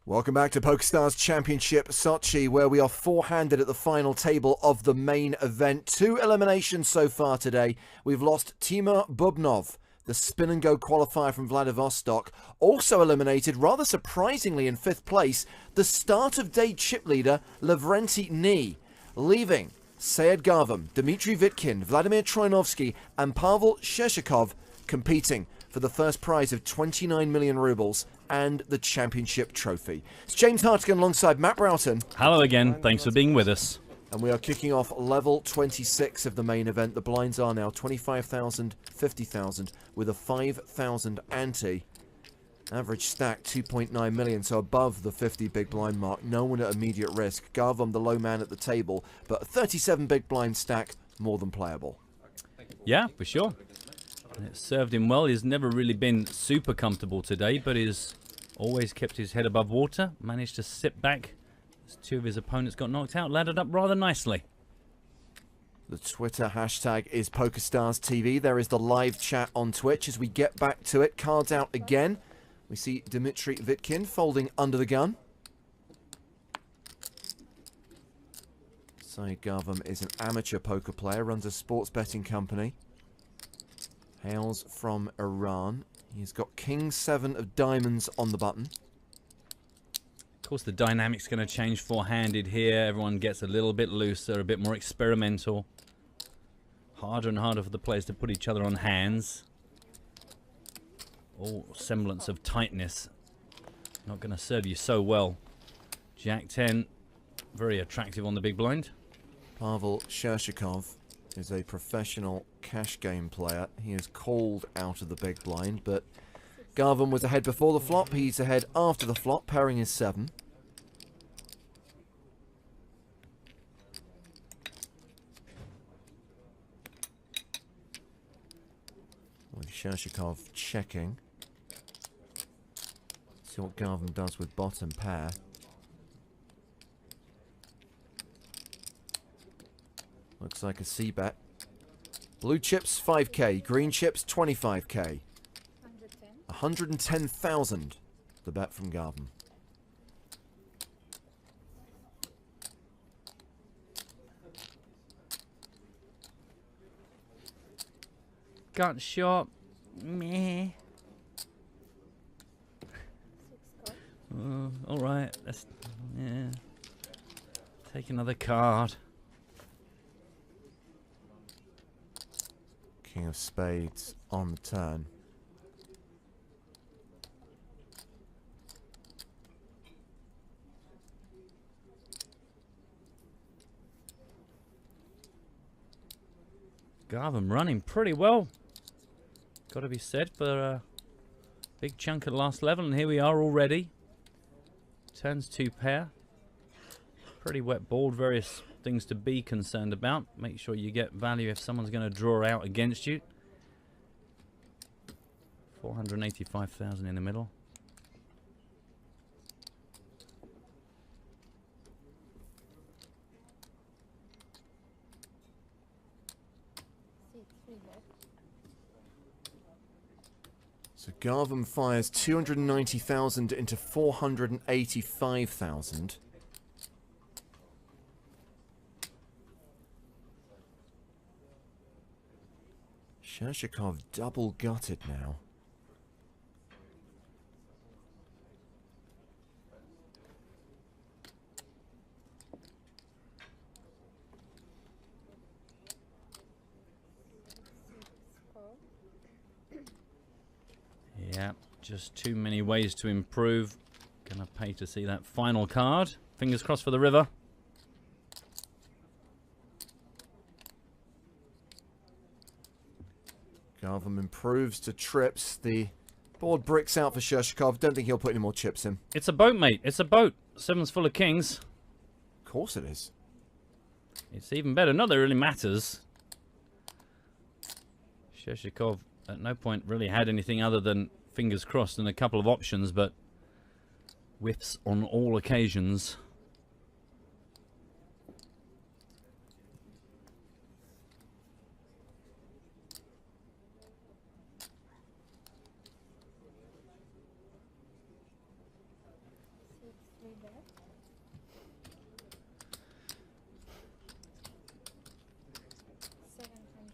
Welcome back to PokerStars Championship Sochi, where we are four-handed at the final table of the main event. 2 eliminations so far today. We've lost Timur Bubnov, the spin-and-go qualifier from Vladivostok. Also eliminated, rather surprisingly in 5th place, the start-of-day chip leader, Lavrenti Ni, leaving Seyed Garvam, Dmitry Vitkin, Vladimir Troinovsky and Pavel Sheshikov competing for the first prize of 29 million rubles and the championship trophy. It's James Hartigan alongside Matt Broughton. Hello again, thanks for being with us. And we are kicking off level 26 of the main event. The blinds are now 25,000, 50,000 with a 5,000 ante. Average stack 2.9 million, so above the 50 big blind mark. No one at immediate risk. Garvam the low man at the table, but a 37 big blind stack, more than playable. Yeah, for sure. It served him well. He's never really been super comfortable today, but he's always kept his head above water. Managed to sit back as 2 of his opponents got knocked out. Laddered up rather nicely. The Twitter hashtag is PokerStarsTV. There is the live chat on Twitch. As we get back to it, cards out again. We see Dmitry Vitkin folding under the gun. Seyed Garvam is an amateur poker player, runs a sports betting company. Hails from Iran. He's got King 7 of diamonds on the button. Of course, the dynamic's going to change four-handed here. Everyone gets a little bit looser, a bit more experimental. Harder and harder for the players to put each other on hands. All semblance of tightness. Not going to serve you so well. Jack 10, very attractive on the big blind. Pavel Sheshikov is a professional cash game player. He is called out of the big blind, but Garvam was ahead before the flop. He's ahead after the flop, pairing his 7. With Sheshikov checking. See what Garvam does with bottom pair. Looks like a C-bet. Blue chips 5k, green chips 25k. 110,000 the bet from Garvam. Gut shot. Meh. Alright, let's take another card. King of spades on the turn. Garvam running pretty well. Got to be said for a big chunk at last level, and here we are already. Turns 2 pair. Pretty wet board, various things to be concerned about. Make sure you get value if someone's going to draw out against you. 485,000 in the middle. So Garvam fires 290,000 into 485,000. Sheshikov double gutted now. Yeah, just too many ways to improve. Gonna pay to see that final card. Fingers crossed for the river. Garvam improves to trips. The board bricks out for Sheshikov. Don't think he'll put any more chips in. It's a boat, mate. It's a boat. 7's full of kings. Of course it is. It's even better. Not that it really matters. Sheshikov at no point really had anything other than fingers crossed and a couple of options, but whiffs on all occasions.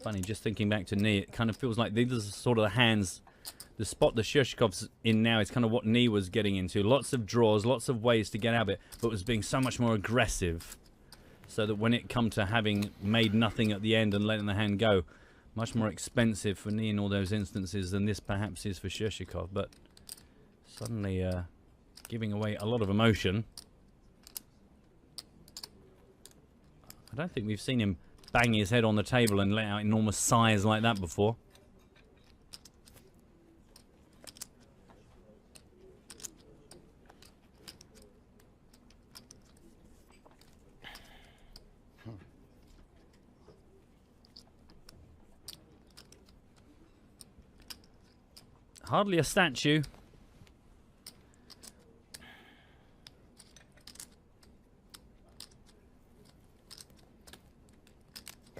Funny, just thinking back to knee, it kind of feels like these are sort of the hands. The spot the Shishkov's in now is kind of what knee was getting into. Lots of draws, lots of ways to get out of it, but was being so much more aggressive. So that when it come to having made nothing at the end and letting the hand go, much more expensive for knee in all those instances than this perhaps is for Shishkov. But suddenly giving away a lot of emotion. I don't think we've seen him bang his head on the table and let out enormous sighs like that before. Hardly a statue.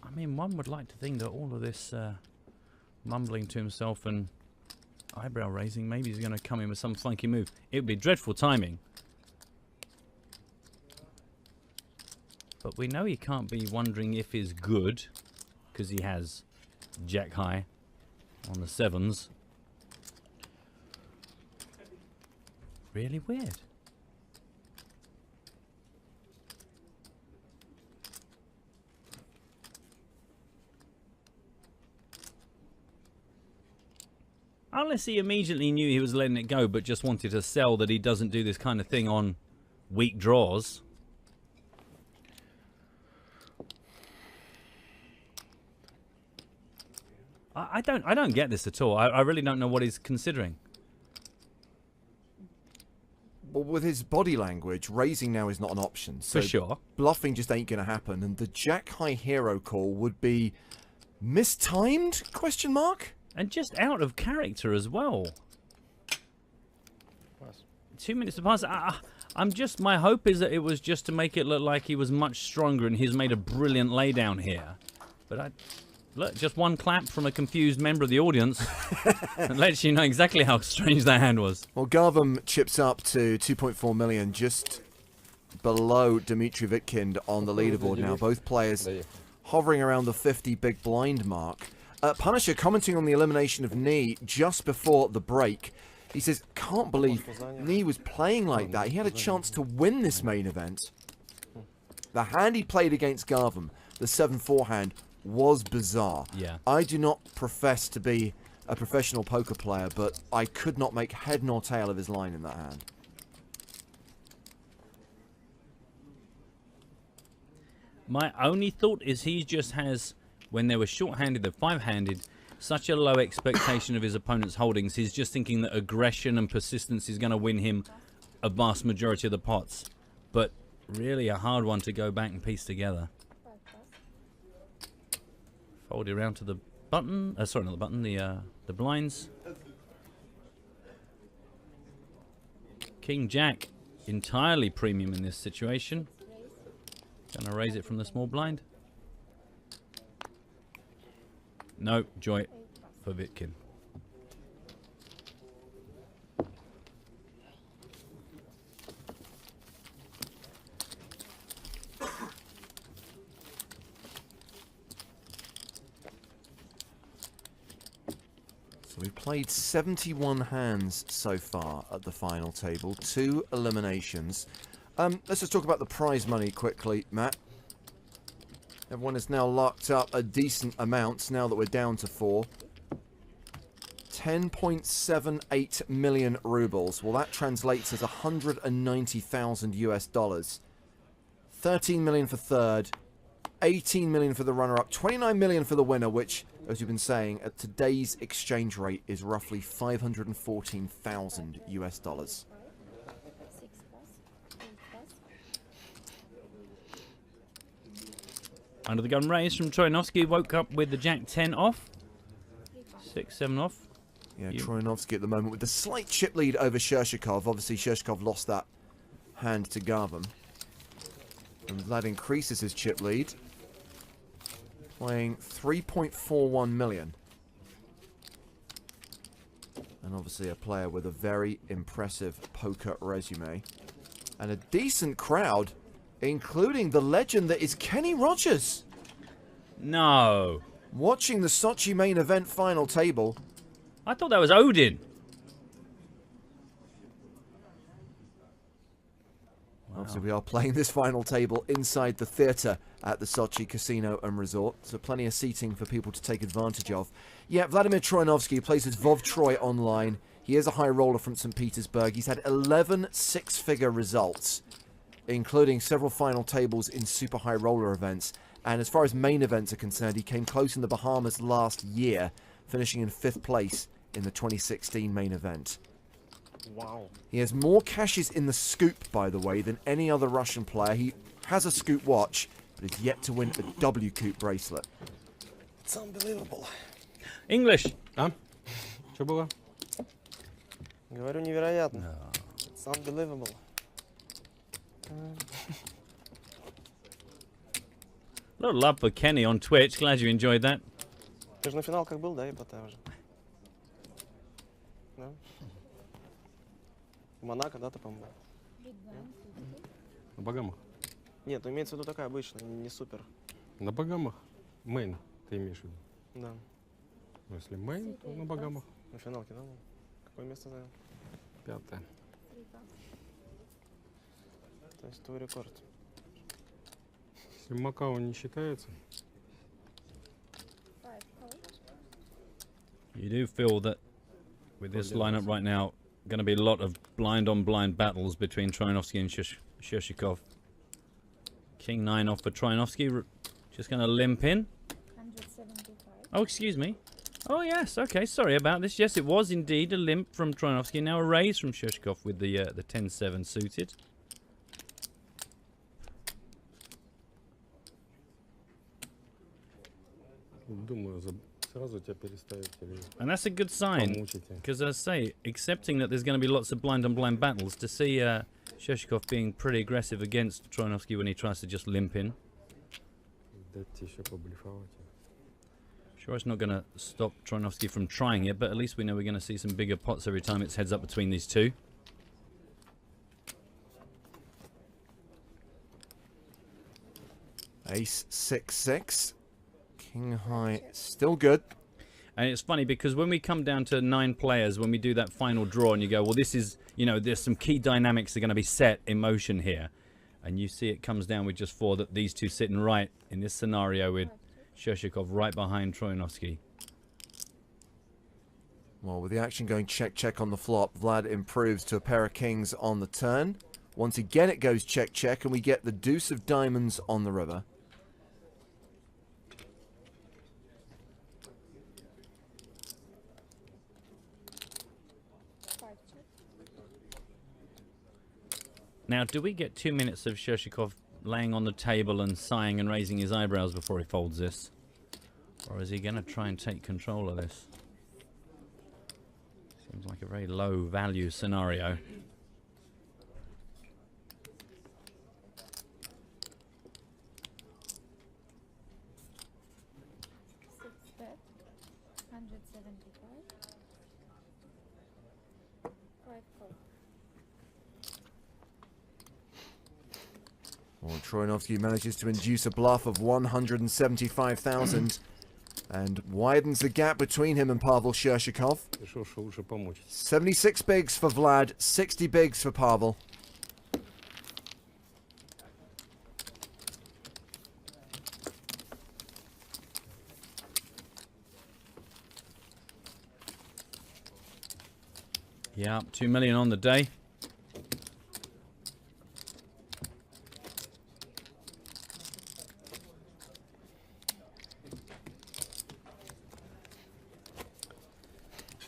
I mean, one would like to think that all of this mumbling to himself and eyebrow raising, maybe he's going to come in with some funky move. It would be dreadful timing. But we know he can't be wondering if he's good, because he has Jack High on the sevens. Really weird. Unless he immediately knew he was letting it go, but just wanted to sell that he doesn't do this kind of thing on weak draws. I don't get this at all. I really don't know what he's considering. Well, with his body language, raising now is not an option. So for sure. Bluffing just ain't going to happen. And the Jack High hero call would be mistimed? Question mark? And just out of character as well. 2 minutes to pass. My hope is that it was just to make it look like he was much stronger and he's made a brilliant laydown here. But look, just one clap from a confused member of the audience and lets you know exactly how strange that hand was. Well, Garvam chips up to 2.4 million, just below Dmitry Vitkind on the leaderboard now. Both players hovering around the 50 big blind mark. Punisher commenting on the elimination of Knee just before the break. He says, can't believe Knee was playing like that. He had a chance to win this main event. The hand he played against Garvam, the 7-4 hand, was bizarre. Yeah. I do not profess to be a professional poker player, but I could not make head nor tail of his line in that hand. My only thought is he just has, when they were short-handed, they're five-handed, such a low expectation of his opponent's holdings. He's just thinking that aggression and persistence is going to win him a vast majority of the pots. But really a hard one to go back and piece together. Fold it around to the button. Sorry, not the button. The blinds. King Jack, entirely premium in this situation. Gonna raise it from the small blind. No, joy for Vitkin. So we've played 71 hands so far at the final table, 2 eliminations. Let's just talk about the prize money quickly, Matt. Everyone has now locked up a decent amount now that we're down to 4. 10.78 million rubles. Well, that translates as 190,000 US dollars. 13 million for third, 18 million for the runner-up, 29 million for the winner, which, as you've been saying, at today's exchange rate is roughly 514,000 US dollars. Under the gun raise from Troyanovsky, woke up with the Jack 10 off. 6-7 off. Yeah, Troyanovsky at the moment with the slight chip lead over Shishkov. Obviously, Shishkov lost that hand to Garvam. And that increases his chip lead. Playing 3.41 million. And obviously a player with a very impressive poker resume. And a decent crowd, including the legend that is Kenny Rogers, No. watching the Sochi main event final table. I thought that was Odin. Obviously, we are playing this final table inside the theatre at the Sochi Casino and Resort, so plenty of seating for people to take advantage of. Yeah, Vladimir Troyanovsky plays as Vov Troy online. He is a high roller from St. Petersburg. He's had 11 six-figure results, including several final tables in super high roller events. And as far as main events are concerned, he came close in the Bahamas last year, finishing in 5th place in the 2016 main event. Wow. He has more caches in the scoop, by the way, than any other Russian player. He has a scoop watch, but is yet to win a W Coop bracelet. It's unbelievable. English. А? Что было? Говорю, невероятно. It's unbelievable. A lot of love for Kenny on Twitch. Glad you enjoyed that. Ты же на финалках был, да, и потом уже? Да? В Монако, да, ты, по-моему? На Багамах. Нет, ну имеется в виду такая обычная, не супер. На Багамах. Мейн, ты имеешь в виду? Да. Ну, если мейн, то на Багамах. На финалке, да? Какое место занял? 5-е. То есть твой рекорд. Если Макао не считается. You do feel that with this lineup right now, going to be a lot of blind-on-blind battles between Troyanovsky and Shirshikov. King 9 off for Troyanovsky. Just going to limp in. 175. Oh, excuse me. Oh, yes. Okay, sorry about this. Yes, it was indeed a limp from Troyanovsky. Now a raise from Shirshikov with the 10-7 suited. Думаю, сразу тебя переставить или And that's a good sign. помучить. Because as I say, accepting that there's going to be lots of blind-on-blind battles, to see Shirshikov being pretty aggressive against Troyanovsky when he tries to just limp in. Дать тебе еще поблефовать. Sure, it's not going to stop Troyanovsky from trying it, but at least we know we're going to see some bigger pots every time it's heads up between these two. Ace 6-6. King high, still good. And it's funny because when we come down to 9 players, when we do that final draw and you go, well, this is, you know, there's some key dynamics that are going to be set in motion here. And you see it comes down with just 4, that these two sitting right in this scenario with Shirshikov right behind Troyanovsky. Well, with the action going check-check on the flop, Vlad improves to a pair of kings on the turn. Once again, it goes check-check, and we get the deuce of diamonds on the river. Now, do we get 2 minutes of Shirshikov laying on the table and sighing and raising his eyebrows before he folds this? Or is he going to try and take control of this? Seems like a very low value scenario. Six bet. 175. 5 call. Well, Troyanovsky manages to induce a bluff of 175,000 and widens the gap between him and Pavel Shirshikov. Решил, что лучше помучить. 76 bigs for Vlad, 60 bigs for Pavel. Yeah, 2 million on the day.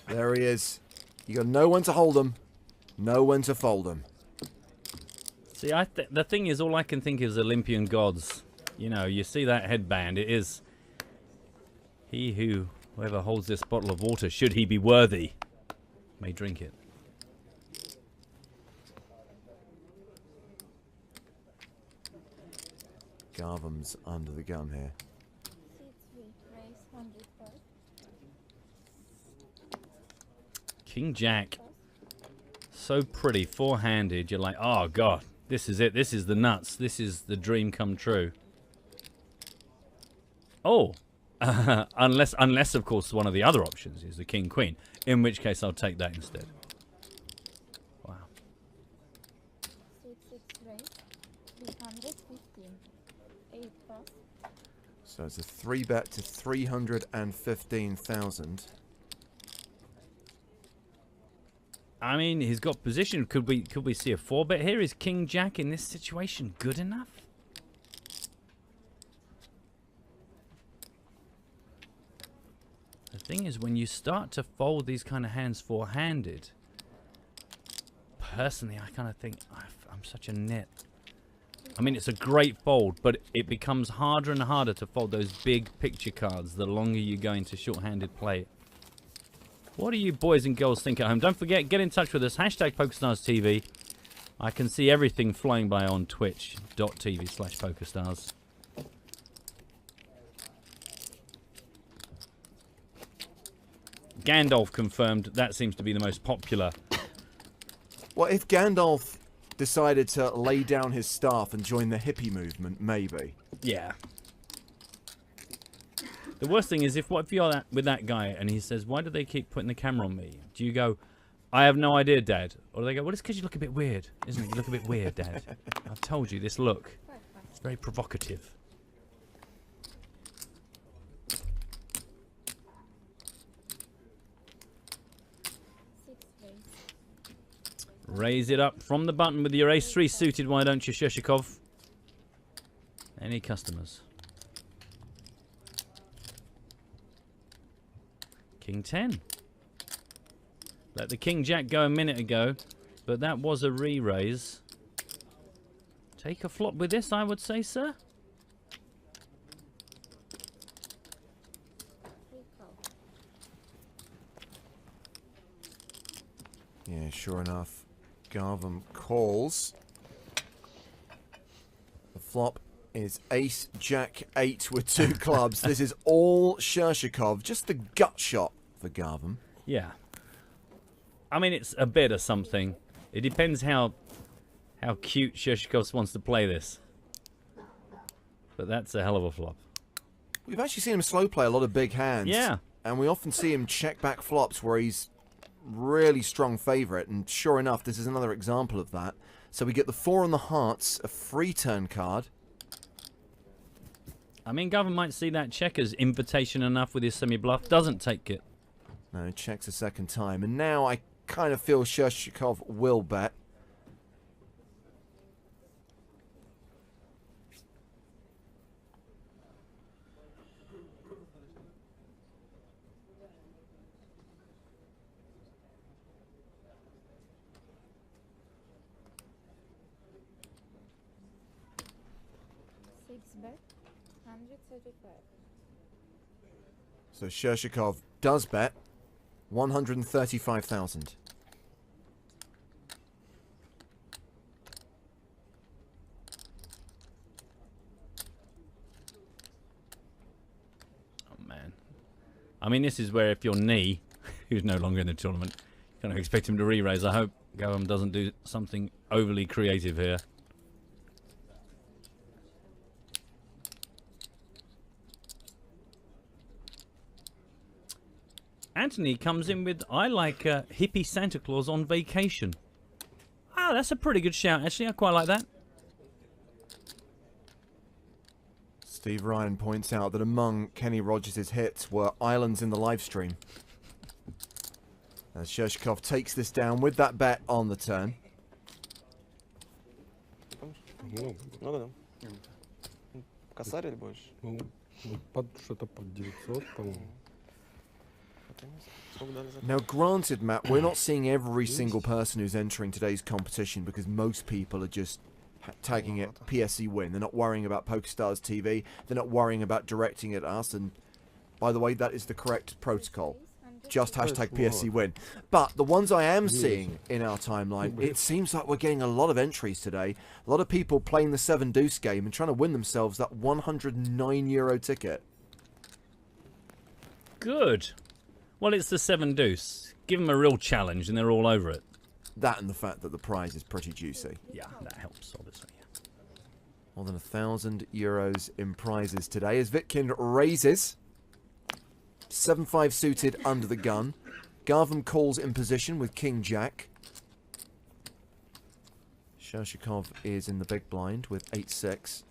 There he is. You got no one to hold him, no one to fold him. See, the thing is, all I can think is Olympian gods. You know, you see that headband, it is whoever holds this bottle of water, should he be worthy, may drink it. Garvam's under the gun here. C3. Raise 105. King Jack. So pretty, four-handed. You're like, oh, God. This is it. This is the nuts. This is the dream come true. Oh, unless of course one of the other options is the king queen, in which case I'll take that instead. Wow. 6 raise. 315. 8 pass. So it's a 3-bet to 315,000. I mean, he's got position. Could we see a 4-bet here? Is king jack in this situation good enough? The thing is, when you start to fold these kind of hands four-handed, personally, I kind of think I'm such a nit. I mean, it's a great fold, but it becomes harder and harder to fold those big picture cards the longer you go into short-handed play. What do you boys and girls think at home? Don't forget, get in touch with us. Hashtag PokerStarsTV. I can see everything flying by on twitch.tv/PokerStars. Gandalf confirmed. That seems to be the most popular. Well, if Gandalf decided to lay down his staff and join the hippie movement, maybe. Yeah. The worst thing is if you're with that guy and he says, why do they keep putting the camera on me? Do you go, I have no idea, Dad? Or do they go, well, it's because you look a bit weird, isn't it? You look a bit weird, Dad. I've told you, this look. It's very provocative. Raise it up from the button with your ace-3 suited, why don't you, Sheshikov? Any customers? King 10. Let the king jack go a minute ago, but that was a re-raise. Take a flop with this, I would say, sir. Yeah, sure enough. Garvam calls. The flop is ace, jack, 8 with 2 clubs. This is all Sheshikov. Just the gut shot for Garvam. Yeah. I mean, it's a bit of something. It depends how cute Sheshikov wants to play this. But that's a hell of a flop. We've actually seen him slow play a lot of big hands. Yeah. And we often see him check back flops where he's really strong favourite. And sure enough, this is another example of that. So we get the 4 on the hearts, a free turn card. I mean, Gavin might see that check as invitation enough with his semi-bluff. Doesn't take it. No, he checks a second time. And now I kind of feel Sheshikov will bet. Bet 135. So Sheshikov does bet 135,000. Oh, man. I mean, this is where if you're knee, who's no longer in the tournament, you kind of expect him to re-raise. I hope Gavin doesn't do something overly creative here. Anthony comes in with, I like hippie Santa Claus on vacation. Ah, that's a pretty good shout, actually. I quite like that. Steve Ryan points out that among Kenny Rogers' hits were islands in the live stream. As Sheshikov takes this down with that bet on the turn. Ну да. Косарь или больше? Ну, что-то под 900, по-моему. Сколько дали за? Now granted, Matt, we're not seeing every single person who's entering today's competition because most people are just tagging it PSC win. They're not worrying about PokerStars TV. They're not worrying about directing it at us. And by the way, that is the correct protocol. Just hashtag PSC win. But the ones I am seeing in our timeline, it seems like we're getting a lot of entries today. A lot of people playing the 7 deuce game and trying to win themselves that €109 ticket. Good. Well, it's the 7 deuce. Give them a real challenge and they're all over it. That and the fact that the prize is pretty juicy. Yeah, that helps, More than €1,000 in prizes today as Vitkin raises. 7-5 suited under the gun. Garvan calls in position with King Jack. Shershikov is in the big blind with 8-6.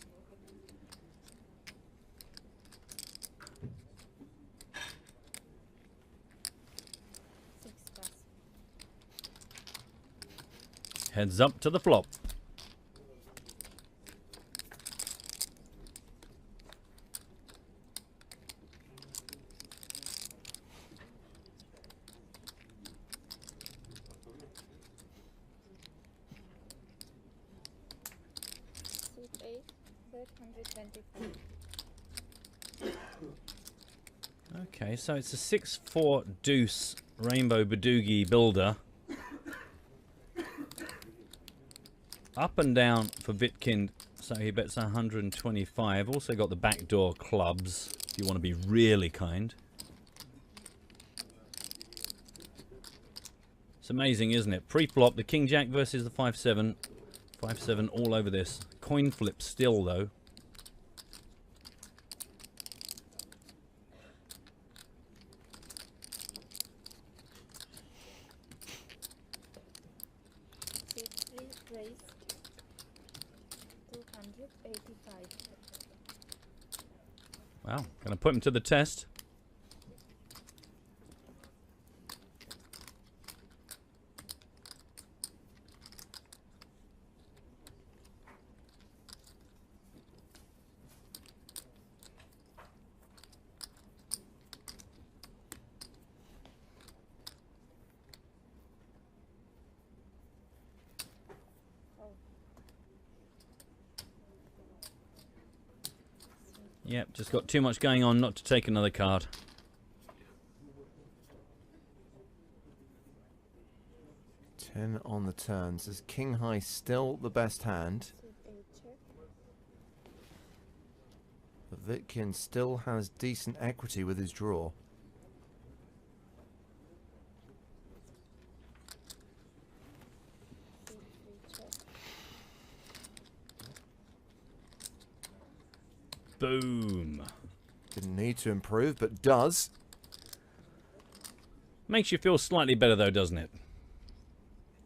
Heads up to the flop. Suit 8, bet 125. Okay, so it's a 6-4 deuce rainbow Badoogie builder. Up and down for Vitkin, so he bets 125. Also got the backdoor clubs, if you want to be really kind. It's amazing, isn't it? Pre-flop, the King Jack versus the 5-7. 5-7 all over this. Coin flip still, though. Suit 3, raised 285. Wow, gonna put him to the test. Yep, just got too much going on not to take another card. Ten on the turns. Is King High still the best hand? Suit 8, check. But Vitkin still has decent equity with his draw. Suit 3, check. Boom. Didn't need to improve, but does. Makes you feel slightly better though, doesn't it?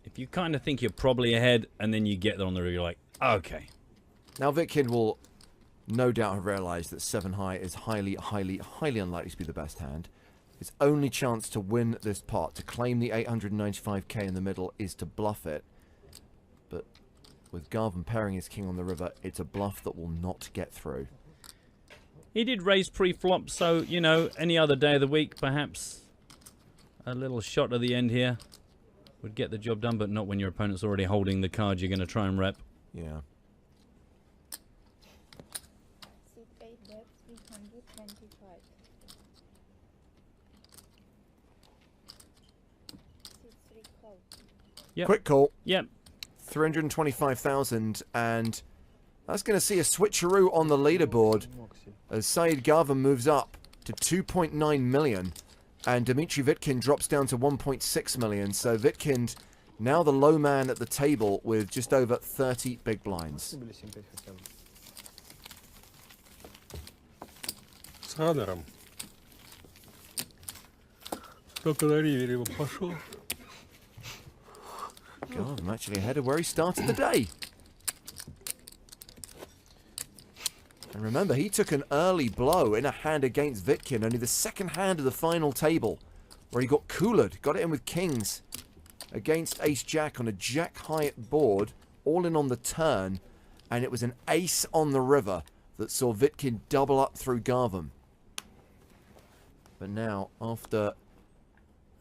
If you kind of think you're probably ahead and then you get there on the river, you're like, okay. Now Vitkin will no doubt have realised that 7 high is highly unlikely to be the best hand. His only chance to win this pot, to claim the 895k in the middle, is to bluff it. But with Garvan pairing his king on the river, it's a bluff that will not get through. He did raise pre-flop, so, you know, any other day of the week, perhaps a little shot at the end here would get the job done, but not when your opponent's already holding the card you're going to try and rep. Yeah. Suit 8, bet 325. Suit 3, call. Yep. Quick call. Yep. 325,000, and that's going to see a switcheroo on the leaderboard as Saeed Garvan moves up to 2.9 million and Dmitry Vitkin drops down to 1.6 million. So Vitkin now the low man at the table with just over 30 big blinds. С Раннером. Только на ривере пошел. God, I'm actually ahead of where he started the day. And remember, he took an early blow in a hand against Vitkin, only the second hand of the final table, where he got coolered, got it in with kings against ace-jack on a jack-high board, all in on the turn, and it was an ace on the river that saw Vitkin double up through Garvan. But now, after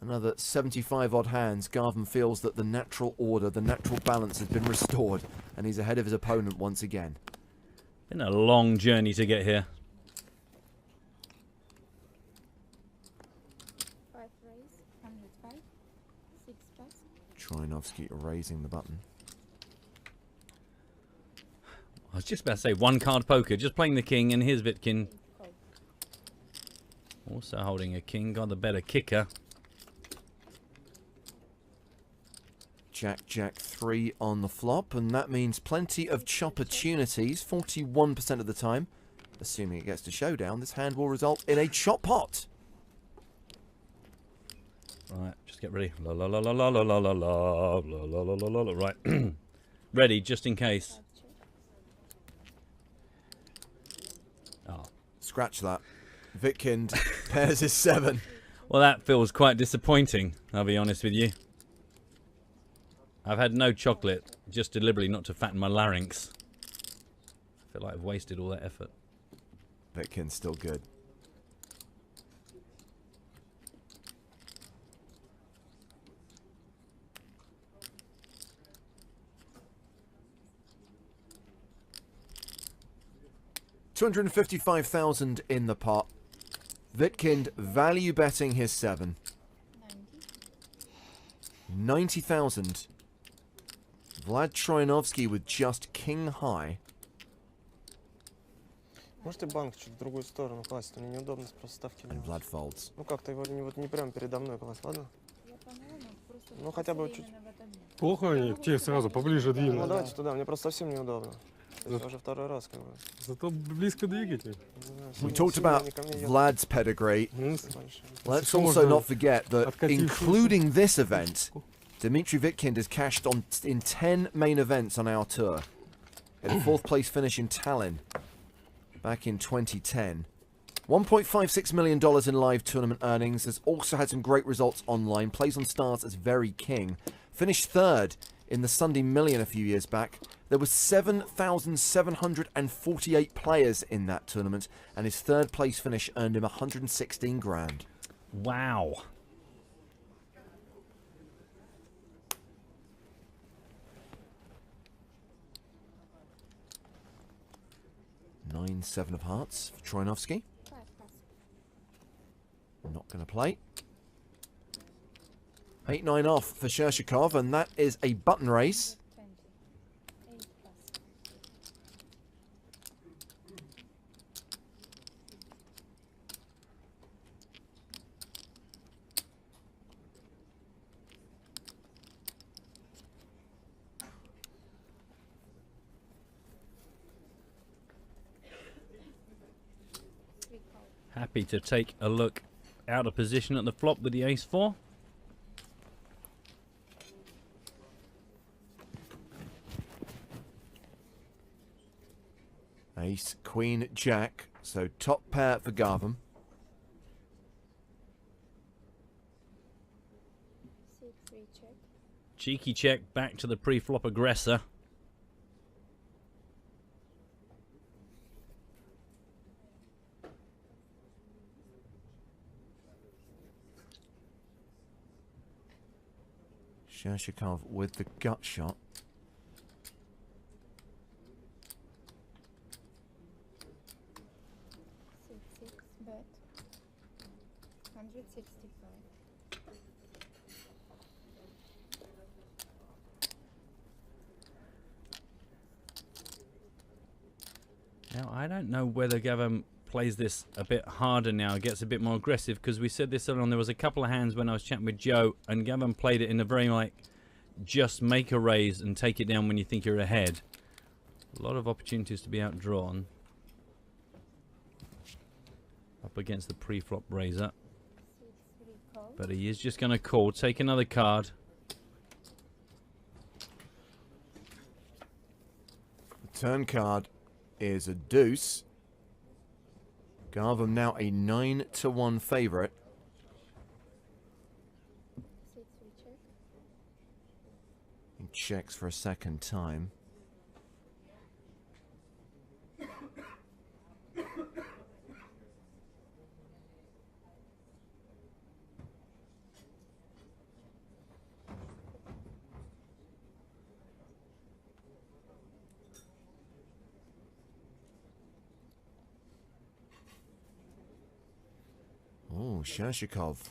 another 75 odd hands, Garvan feels that the natural order, the natural balance has been restored, and he's ahead of his opponent once again. Been a long journey to get here. 5, raise 105. 6, pass. Trinovsky raising the button. I was just about to say one card poker, just playing the king, and here's Vitkin. Call. Also holding a king, got the better kicker. Jack, Jack 3 on the flop, and that means plenty of chop-opportunities, 41% of the time. Assuming it gets to showdown, this hand will result in a chop pot. Right, just get ready. La la la la la la la la la la la la la. Right, ready just in case. Oh, Scratch that. Vitkind pairs his 7. well, that feels quite disappointing. I'll be honest with you. I've had no chocolate, just deliberately not to fatten my larynx. I feel like I've wasted all that effort. Vitkind's still good. $255,000 in the pot. Vitkind value betting his 7. 90,000. Vlad Troianovski with just king high. Можете банк чуть в другую сторону класть? Мне неудобно, просто ставки не And Vlad folds. Ну как-то его не прям передо мной класть, ладно? Я поняла, но просто Ну, хотя бы просто чуть. именно в этом нет. Плохо они те сразу поближе Ну двинули. давайте туда, мне просто совсем неудобно. То есть уже второй раз как бы. Зато близко двигатель. Не знаю, We сильно- talked сильно about они ко мне едут Vlad's pedigree. больше. Let's So also можно not forget that откатившийся. including this event, Dmitry Vitkind has cashed on in 10 main events on our tour. At a 4th place finish in Tallinn back in 2010. $1.56 million in live tournament earnings. Has also had some great results online. Plays on stars as Very King. Finished 3rd in the Sunday Million a few years back. There were 7,748 players in that tournament, and his 3rd place finish earned him 116 grand. Wow. Nine, 7 of hearts for Troianovski. 5 pass. Not going to play. 8, 9 off for Shershikov, and that is a button race. 20. 8 pass. Three call. Happy to take a look out of position at the flop with the ace-4. Ace, Queen, Jack. So top pair for Garvam. 6-3 check. Cheeky check back to the pre-flop aggressor. Shershikov with the gut shot. Six bet. 165. Now, I don't know whether Gavin plays this a bit harder now, gets a bit more aggressive, because we said this earlier on, there was a couple of hands when I was chatting with Joe, and Gavin played it in a very, like, just make a raise and take it down when you think you're ahead. A lot of opportunities to be outdrawn. Up against the pre-flop raiser. 6-3 call. But he is just going to call, take another card. The turn card is a deuce. Garvam now a 9-1 favourite. 6-3 check. He checks for a second time. Oh, Shershikov.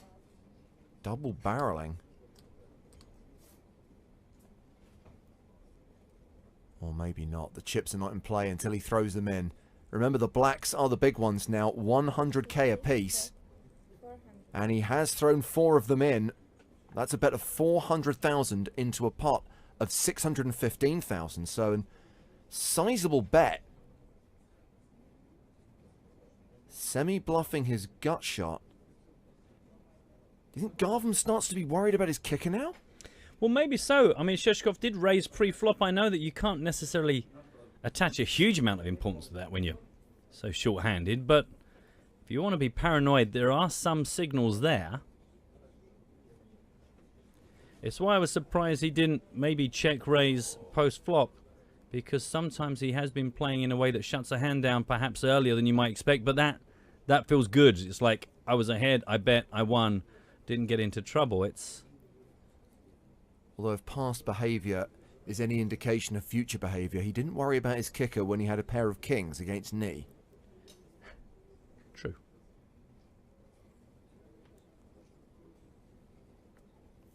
Double barreling. Or maybe not. The chips are not in play until he throws them in. Remember, the blacks are the big ones now. 100k apiece. 400. And he has thrown 4 of them in. That's a bet of 400,000 into a pot of 615,000. So a sizable bet. Semi-bluffing his gut shot. Do you think Garvam starts to be worried about his kicker now? Well, maybe so. I mean, Sheshkov did raise pre-flop. I know that you can't necessarily attach a huge amount of importance to that when you're so short-handed, but if you want to be paranoid, there are some signals there. It's why I was surprised he didn't maybe check raise post-flop, because sometimes he has been playing in a way that shuts a hand down perhaps earlier than you might expect, but that feels good. It's like, I was ahead, I bet, I won, didn't get into trouble. It's... Although if past behaviour is any indication of future behaviour, he didn't worry about his kicker when he had a pair of kings against knee. True.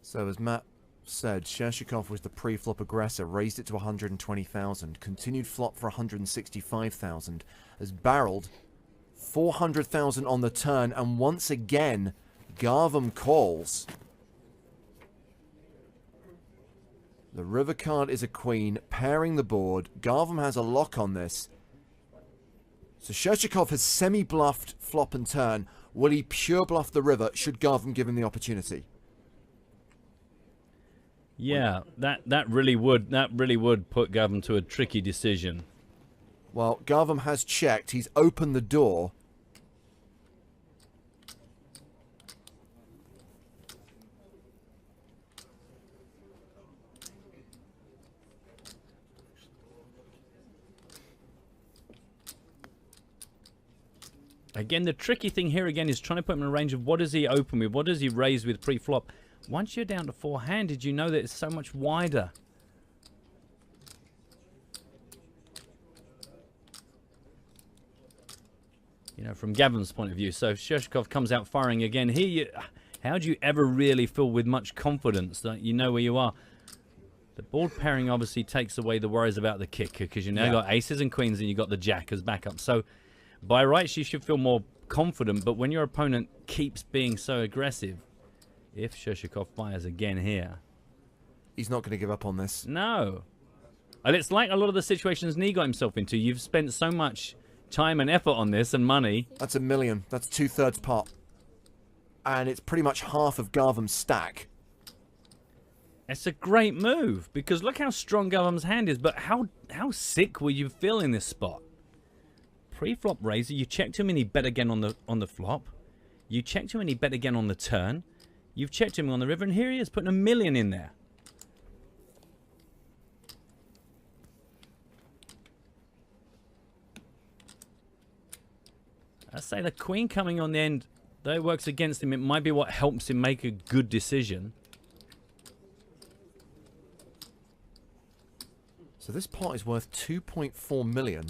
So as Matt said, Shershikov was the pre-flop aggressor, raised it to 120,000, continued flop for 165,000, has barreled 400,000 on the turn, and once again, Garvam calls. The river card is a queen, pairing the board. Garvam has a lock on this. So Shershikov has semi-bluffed flop and turn. Will he pure bluff the river should Garvam give him the opportunity? Yeah, that really would put Garvam to a tricky decision. Well, Garvam has checked. He's opened the door. Again, the tricky thing here again is trying to put him in a range of what does he open with, what does he raise with pre-flop. Once you're down to four-handed, you know that it's so much wider. You know, from Gavin's point of view. So Shershikov comes out firing again. Here, how do you ever really feel with much confidence that you know where you are? The board pairing obviously takes away the worries about the kicker, because you now got aces and queens and you got the jack as backup. So by rights, you should feel more confident, but when your opponent keeps being so aggressive, if Shershikov fires again here... He's not going to give up on this. No. And it's like a lot of the situations Nee got himself into. You've spent so much time and effort on this and money. That's $1 million. That's 2/3 pot. And it's pretty much half of Garvam's stack. It's a great move, because look how strong Garvam's hand is, but how sick will you feel in this spot? Pre-flop raiser, you checked him and he bet again on the flop. You checked him and he bet again on the turn. You've checked him on the river, and here he is putting $1 million in there. I say the queen coming on the end, though it works against him, it might be what helps him make a good decision. So this pot is worth 2.4 million.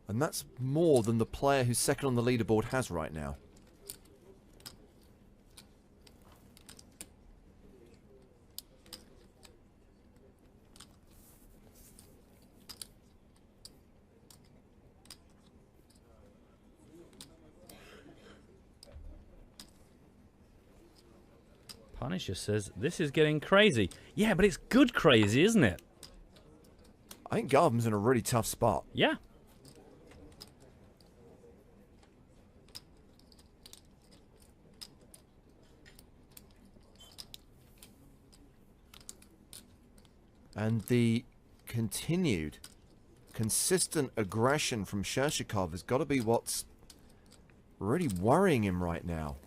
And that's more than the player who's second on the leaderboard has right now. Punisher says, this is getting crazy. Yeah, but it's good crazy, isn't it? I think Garvam's in a really tough spot. Yeah. And the continued, consistent aggression from Shershikov has got to be what's really worrying him right now.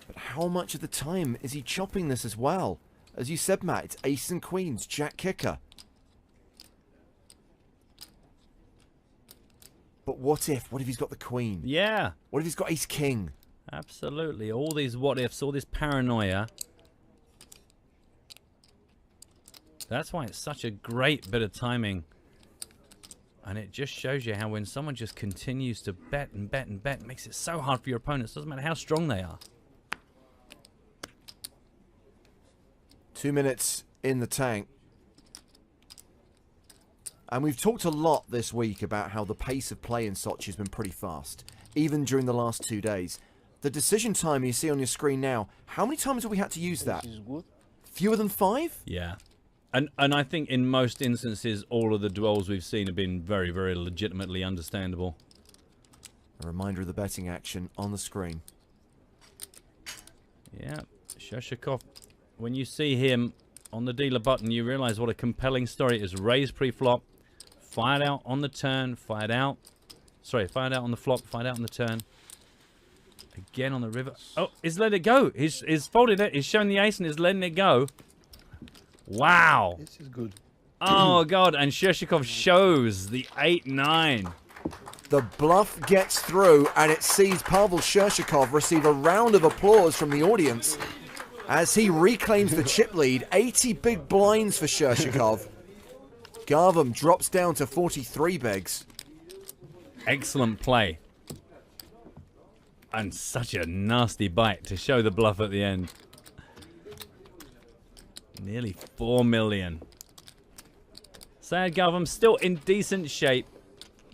But how much of the time is he chopping this as well? As you said, Matt, it's ace and queens, jack kicker. But what if? What if he's got the queen? Yeah. What if he's got ace king? Absolutely. All these what ifs, all this paranoia. That's why it's such a great bit of timing. And it just shows you how when someone just continues to bet and bet and bet, it makes it so hard for your opponents. Doesn't matter how strong they are. 2 minutes in the tank. And we've talked a lot this week about how the pace of play in Sochi has been pretty fast, even during the last 2 days. The decision time you see on your screen now, how many times have we had to use that? This is good. Fewer than 5? Yeah. And I think in most instances, all of the duels we've seen have been very, very legitimately understandable. A reminder of the betting action on the screen. Yeah, Sheshikov, when you see him on the dealer button, you realize what a compelling story it is. Raised pre-flop, fired out on the turn, fired out. Sorry, fired out on the flop, fired out on the turn. Again on the river. Oh, he's let it go. He's folded it. He's shown the ace and he's letting it go. Wow. This is good. Oh, God. And Sheshikov shows the 8-9. The bluff gets through, and it sees Pavel Sheshikov receive a round of applause from the audience as he reclaims the chip lead. 80 big blinds for Sheshikov. Garvam drops down to 43 bigs. Excellent play. And such a nasty bite to show the bluff at the end. Nearly 4 million. Sad Garvam still in decent shape.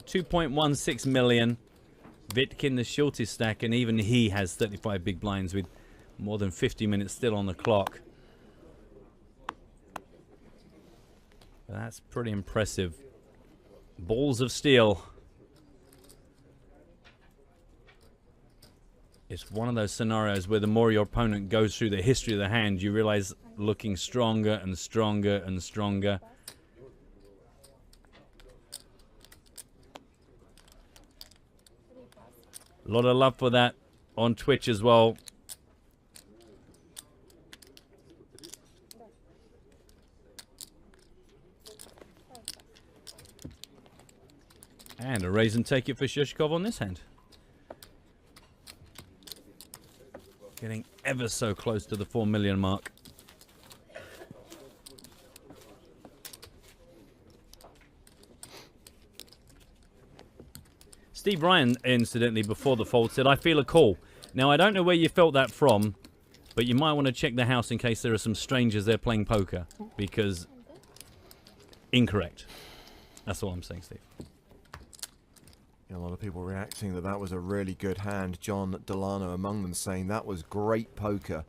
2.16 million. Vitkin the shortest stack, and even he has 35 big blinds with more than 50 minutes still on the clock. That's pretty impressive. Balls of steel. It's one of those scenarios where the more your opponent goes through the history of the hand, you realize looking stronger and stronger and stronger. A lot of love for that on Twitch as well. And a raise and take it for Sheshikov on this hand. Getting ever so close to the 4 million mark. Steve Ryan, incidentally, before the fold said, I feel a call. Now, I don't know where you felt that from, but you might want to check the house in case there are some strangers there playing poker, because incorrect. That's all I'm saying, Steve. A lot of people reacting that that was a really good hand. John Delano among them saying that was great poker.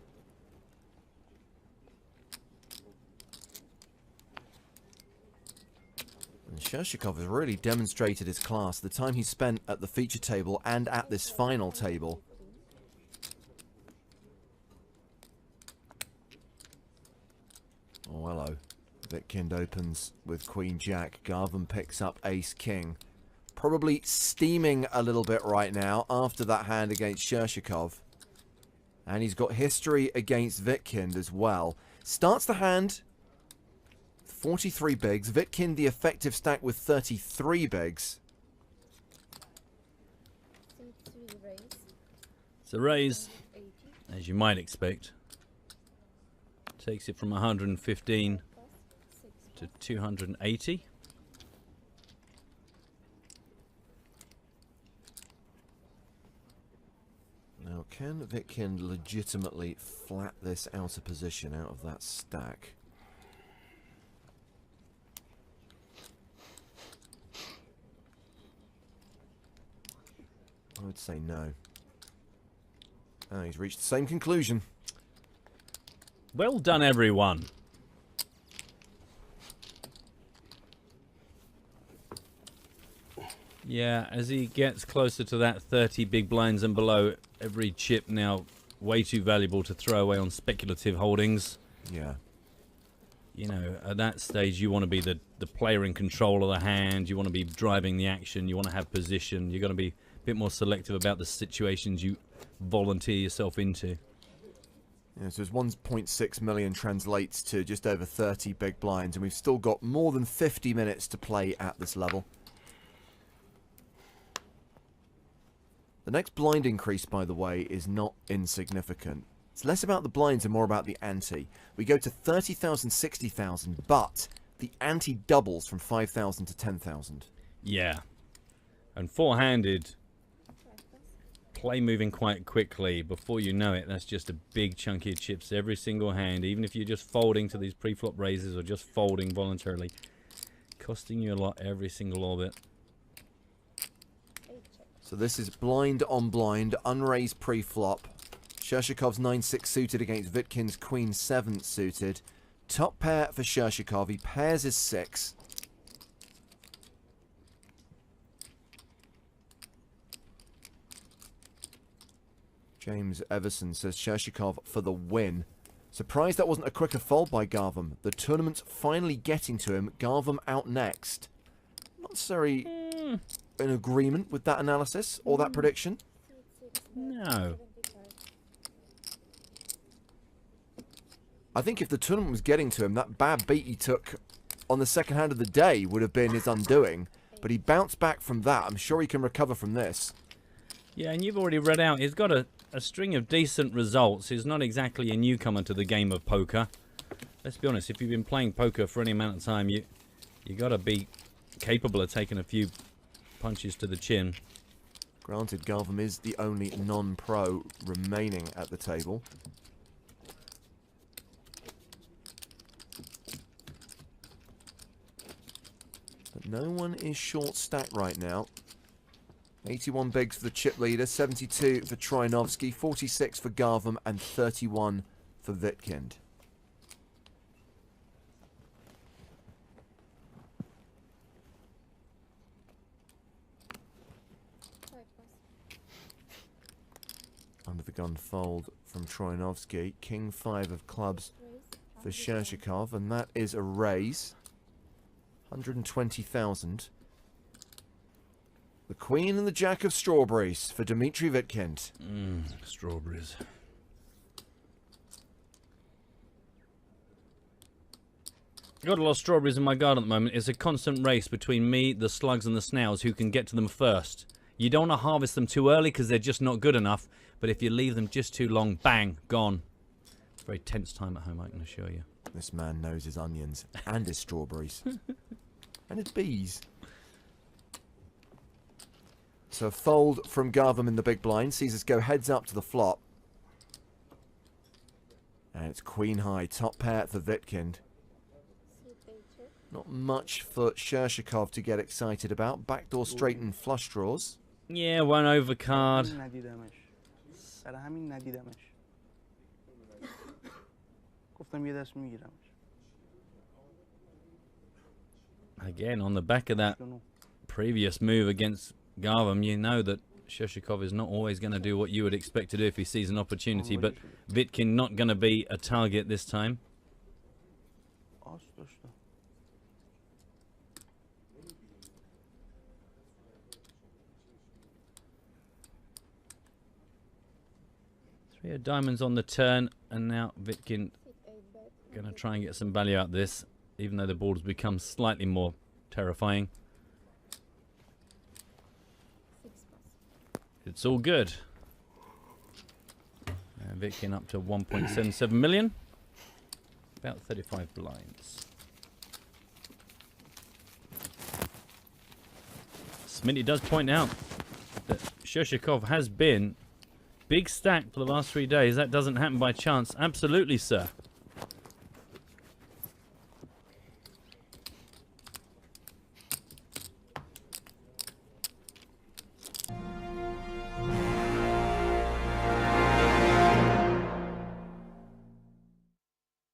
And Sheshikov has really demonstrated his class. The time he spent at the feature table and at this final table. Oh, hello. Vitkind opens with Queen Jack. Garvan picks up Ace King. Probably steaming a little bit right now after that hand against Sheshikov. And he's got history against Vitkind as well. Starts the hand, 43 bigs. Vitkind the effective stack with 33 bigs. It's a raise, as you might expect. Takes it from 115 to 280. Now, can Vitkind legitimately flat this out of position out of that stack? I would say no. Oh, he's reached the same conclusion. Well done, everyone. Yeah, as he gets closer to that 30 big blinds and below, every chip now way too valuable to throw away on speculative holdings. Yeah. You know, at that stage, you want to be the player in control of the hand. You want to be driving the action. You want to have position. You're going to be a bit more selective about the situations you volunteer yourself into. Yeah, so his 1.6 million translates to just over 30 big blinds, and we've still got more than 50 minutes to play at this level. The next blind increase, by the way, is not insignificant. It's less about the blinds and more about the ante. We go to 30,000, 60,000, but the ante doubles from 5,000 to 10,000. Yeah. And four-handed, play moving quite quickly. Before you know it, that's just a big chunky of chips every single hand, even if you're just folding to these pre-flop raises or just folding voluntarily. Costing you a lot every single orbit. So this is blind on blind, unraised pre-flop. Shershikov's 9-6 suited against Vitkin's Queen 7 suited. Top pair for Shershikov. He pairs his 6. James Everson says Shershikov for the win. Surprised that wasn't a quicker fold by Garvam. The tournament's finally getting to him. Garvam out next. Not necessarily in agreement with that analysis or that prediction. No. I think if the tournament was getting to him, that bad beat he took on the second hand of the day would have been his undoing. But he bounced back from that. I'm sure he can recover from this. Yeah, and you've already read out, he's got a string of decent results. He's not exactly a newcomer to the game of poker. Let's be honest, if you've been playing poker for any amount of time, you got to be capable of taking a few punches to the chin. Granted, Garvam is the only non-pro remaining at the table. But no one is short stacked right now. 81 bigs for the chip leader, 72 for Troianovsky, 46 for Garvam, and 31 for Vitkind. Under the gun fold from Troianovsky. King 5 of clubs for Shershikov, and that is a raise. 120,000. The Queen and the Jack of Strawberries for Dmitry Vitkind. Strawberries. Got a lot of strawberries in my garden at the moment. It's a constant race between me, the slugs, and the snails who can get to them first. You don't want to harvest them too early because they're just not good enough. But if you leave them just too long, bang, gone. It's a very tense time at home, I can assure you. This man knows his onions and his strawberries. And his bees. So a fold from Garvam in the big blind sees us go heads up to the flop. And it's Queen High, top pair for Vitkind. Not much for Shershikov to get excited about. Backdoor straight and flush draws. Yeah, one overcard. Again, on the back of that previous move against Garvam, you know that Shershikov is not always going to do what you would expect to do if he sees an opportunity, but Vitkin not going to be a target this time. Three of diamonds on the turn, and now Vitkin going to try and get some value out of this, even though the board has become slightly more terrifying. It's all good. And Vitkin up to 1.77 million. About 35 blinds. Smitty does point out that Shershikov has been big stack for the last 3 days. That doesn't happen by chance. Absolutely, sir.